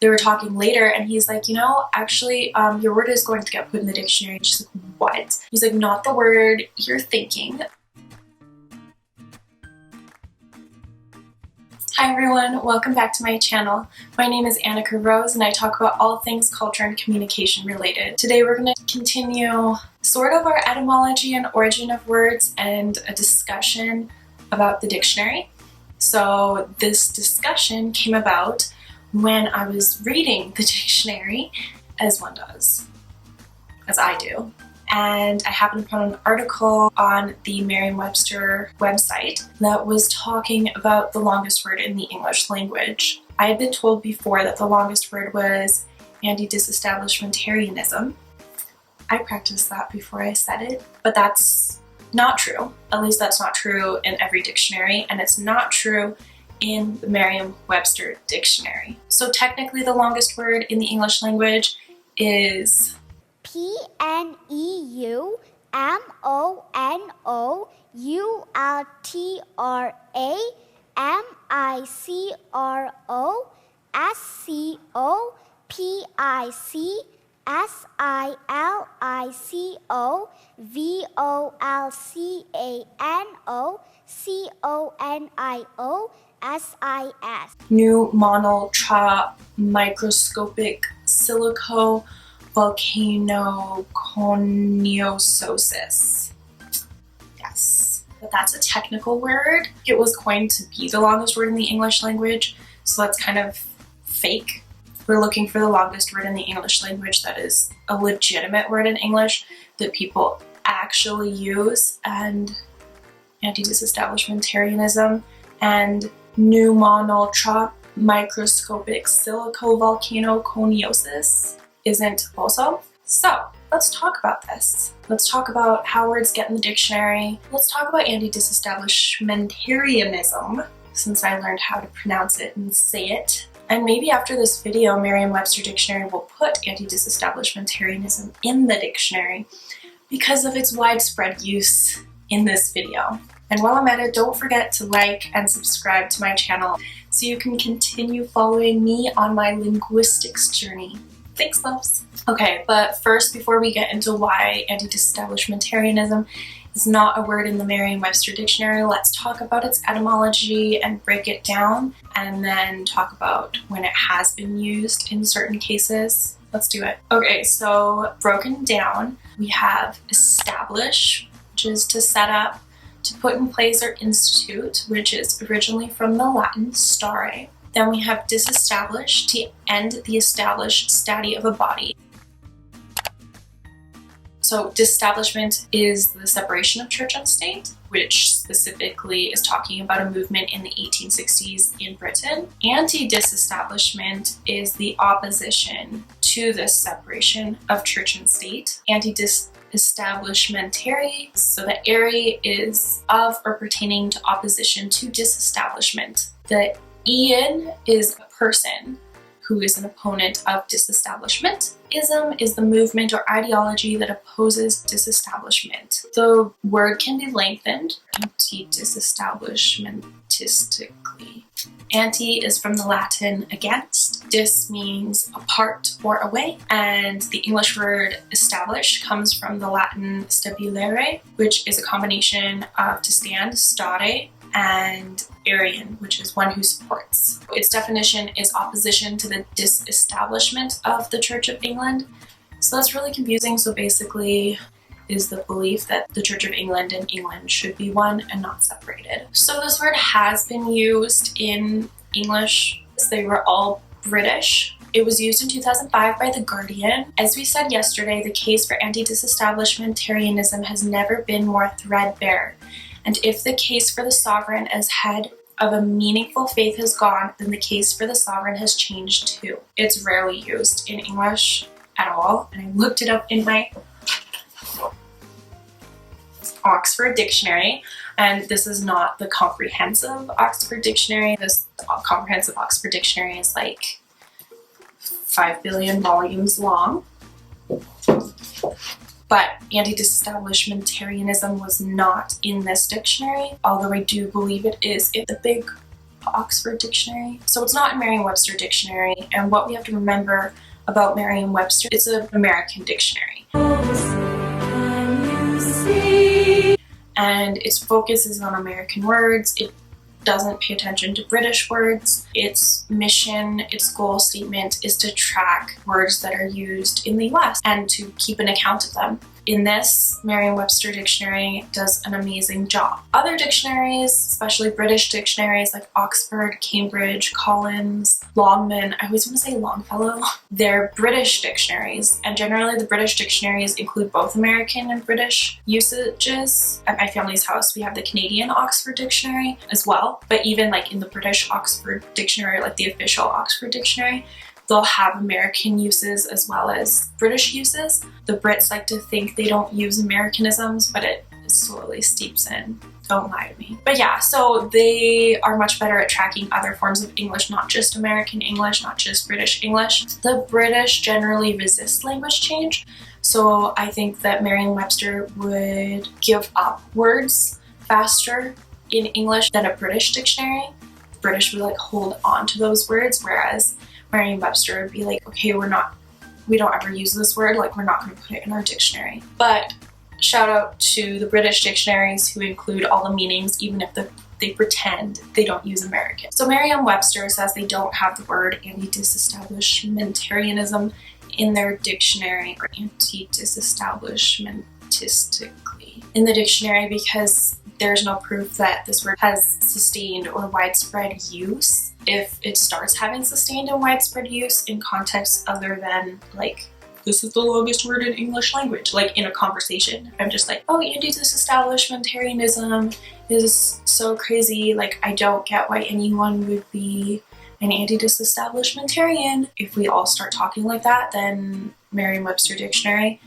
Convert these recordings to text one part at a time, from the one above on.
they were talking later and he's like, you know, actually, your word is going to get put in the dictionary. And she's like, what? He's like, not the word you're thinking. Hi everyone, welcome back to my channel. My name is Anika Rose and I talk about all things culture and communication related. Today we're going to continue sort of our etymology and origin of words and a discussion about the dictionary. So this discussion came about when I was reading the dictionary, as one does, as I do. And I happened upon an article on the Merriam Webster website that was talking about the longest word in the English language. I had been told before that the longest word was Antidisestablishmentarianism. I practiced that before I said it, but that's not true. At least that's not true in every dictionary, and it's not true in the Merriam Webster Dictionary. So technically the longest word in the English language is pneumonotra microscopic silico volcanoconiososis. Yes, but that's a technical word. It was coined to be the longest word in the English language, so that's kind of fake. We're looking for the longest word in the English language that is a legitimate word in English that people actually use, and anti-disestablishmentarianism and pneumonotra microscopic silico volcanoconiosis isn't also. So let's talk about this. Let's talk about how words get in the dictionary. Let's talk about anti-disestablishmentarianism, since I learned how to pronounce it and say it. And maybe after this video, Merriam Webster Dictionary will put anti-disestablishmentarianism in the dictionary because of its widespread use in this video. And while I'm at it, don't forget to like and subscribe to my channel so you can continue following me on my linguistics journey. Thanks, loves. Okay, but first, before we get into why anti-disestablishmentarianism is not a word in the Merriam Webster Dictionary, let's talk about its etymology and break it down, and then talk about when it has been used in certain cases. Let's do it. Okay, so broken down, we have establish, which is to set up, to put in place or institute, which is originally from the Latin stare. Then we have disestablish, to end the established stati of a body. So disestablishment is the separation of church and state, which specifically is talking about a movement in the 1860s in Britain. Anti-disestablishment is the opposition to this separation of church and state. Anti-disestablishmentary, so the "ary" is of or pertaining to opposition to disestablishment. The "ian" is a person who is an opponent of disestablishment. Ism is the movement or ideology that opposes disestablishment. The word can be lengthened, anti-disestablishmentistically. Anti is from the Latin against. Dis means apart or away. And the English word establish comes from the Latin stabilere, which is a combination of to stand, stare, and Arian, which is one who supports. Its definition is opposition to the disestablishment of the Church of England. So that's really confusing. So basically is the belief that the Church of England and England should be one and not separated. So this word has been used in English. They were all British. It was used in 2005 by The Guardian. As we said yesterday, the case for anti-disestablishmentarianism has never been more threadbare. And if the case for the sovereign as head of a meaningful faith has gone, then the case for the sovereign has changed too. It's rarely used in English at all, and I looked it up in my Oxford Dictionary, and this is not the comprehensive Oxford Dictionary. This comprehensive Oxford Dictionary is like 5 billion volumes long. But anti-disestablishmentarianism was not in this dictionary, although I do believe it is in the big Oxford Dictionary. So it's not in Merriam Webster Dictionary, and what we have to remember about Merriam Webster, it's an American dictionary. And its focus is on American words. It doesn't pay attention to British words. Its mission, its goal statement is to track words that are used in the US and to keep an account of them. In this, Merriam Webster Dictionary does an amazing job. Other dictionaries, especially British dictionaries like Oxford, Cambridge, Collins, Longman, I always want to say Longfellow, they're British dictionaries, and generally the British dictionaries include both American and British usages. At my family's house, we have the Canadian Oxford Dictionary as well, but even like in the British Oxford Dictionary, like the official Oxford Dictionary, they'll have American uses as well as British uses. The Brits like to think they don't use Americanisms, but it slowly steeps in. Don't lie to me. But yeah, so they are much better at tracking other forms of English, not just American English, not just British English. The British generally resist language change, so I think that Merriam-Webster would give up words faster in English than a British dictionary. The British would like hold on to those words, whereas Merriam-Webster would be like, okay, we don't ever use this word, like we're not going to put it in our dictionary. But shout out to the British dictionaries who include all the meanings, even if they pretend they don't use American. So Merriam-Webster says they don't have the word anti-disestablishmentarianism in their dictionary, or anti-disestablishmentistically in the dictionary, because there's no proof that this word has sustained or widespread use. If it starts having sustained and widespread use in contexts other than like, this is the longest word in English language, like in a conversation, I'm just like, oh, anti-disestablishmentarianism is so crazy, like I don't get why anyone would be an anti-disestablishmentarian. If we all start talking like that, then Merriam-Webster Dictionary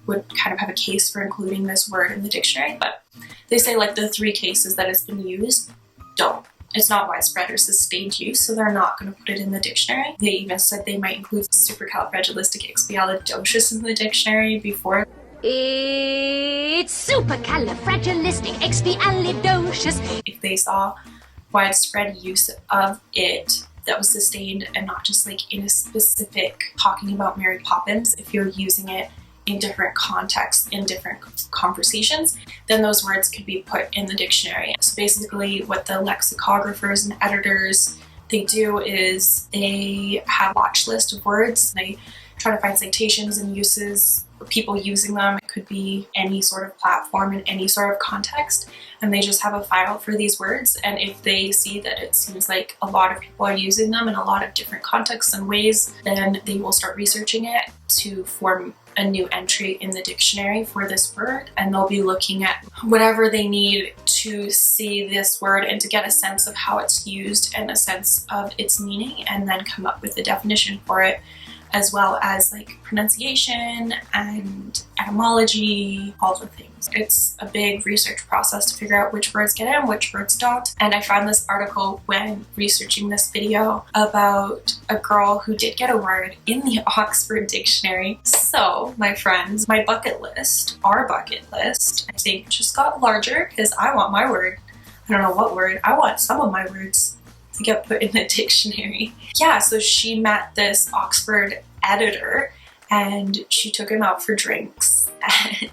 would kind of have a case for including this word in the dictionary. But they say like the 3 cases that it's been used, it's not widespread or sustained use, so they're not going to put it in the dictionary. They even said they might include supercalifragilisticexpialidocious in the dictionary before. It's supercalifragilisticexpialidocious. If they saw widespread use of it that was sustained and not just like in a specific talking about Mary Poppins, if you're using it in different contexts, in different conversations, then those words could be put in the dictionary. So basically what the lexicographers and editors, they do is they have a watch list of words. They try to find citations and uses, people using them. It could be any sort of platform in any sort of context, and they just have a file for these words. And if they see that it seems like a lot of people are using them in a lot of different contexts and ways, then they will start researching it to form a new entry in the dictionary for this word, and they'll be looking at whatever they need to see this word and to get a sense of how it's used and a sense of its meaning, and then come up with a definition for it, as well as like pronunciation and etymology, all the things. It's a big research process to figure out which words get in, which words don't. And I found this article when researching this video about a girl who did get a word in the Oxford Dictionary. So my friends, my bucket list, our bucket list, I think just got larger because I want my word. I don't know what word, I want some of my words to get put in the dictionary. Yeah, so she met this Oxford editor and she took him out for drinks and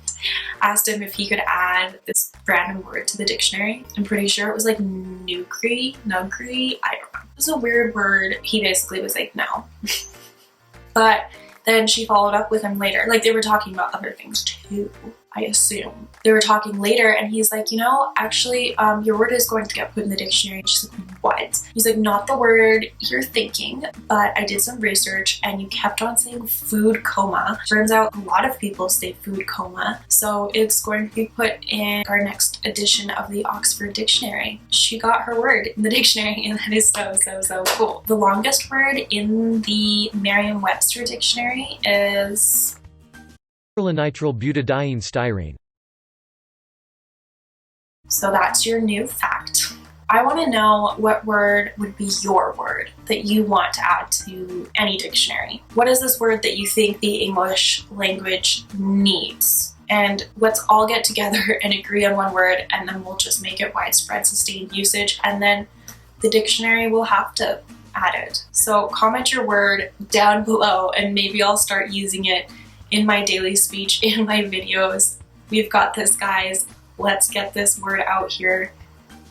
asked him if he could add this random word to the dictionary. I'm pretty sure it was like nugri, I don't know. It was a weird word. He basically was like, no. But then she followed up with him later. Like, they were talking about other things too, I assume. They were talking later and he's like, you know, actually, your word is going to get put in the dictionary. And she's like, what? He's like, not the word you're thinking, but I did some research and you kept on saying food coma. Turns out a lot of people say food coma. So it's going to be put in our next edition of the Oxford Dictionary. She got her word in the dictionary, and that is so, so, so cool. The longest word in the Merriam Webster Dictionary is acrylonitrile butadiene styrene. So that's your new fact. I want to know what word would be your word that you want to add to any dictionary. What is this word that you think the English language needs? And let's all get together and agree on one word, and then we'll just make it widespread, sustained usage, and then the dictionary will have to add it. So comment your word down below and maybe I'll start using it in my daily speech, in my videos. We've got this, guys. Let's get this word out here.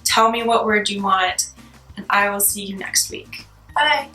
Tell me what word you want, and I will see you next week. Bye!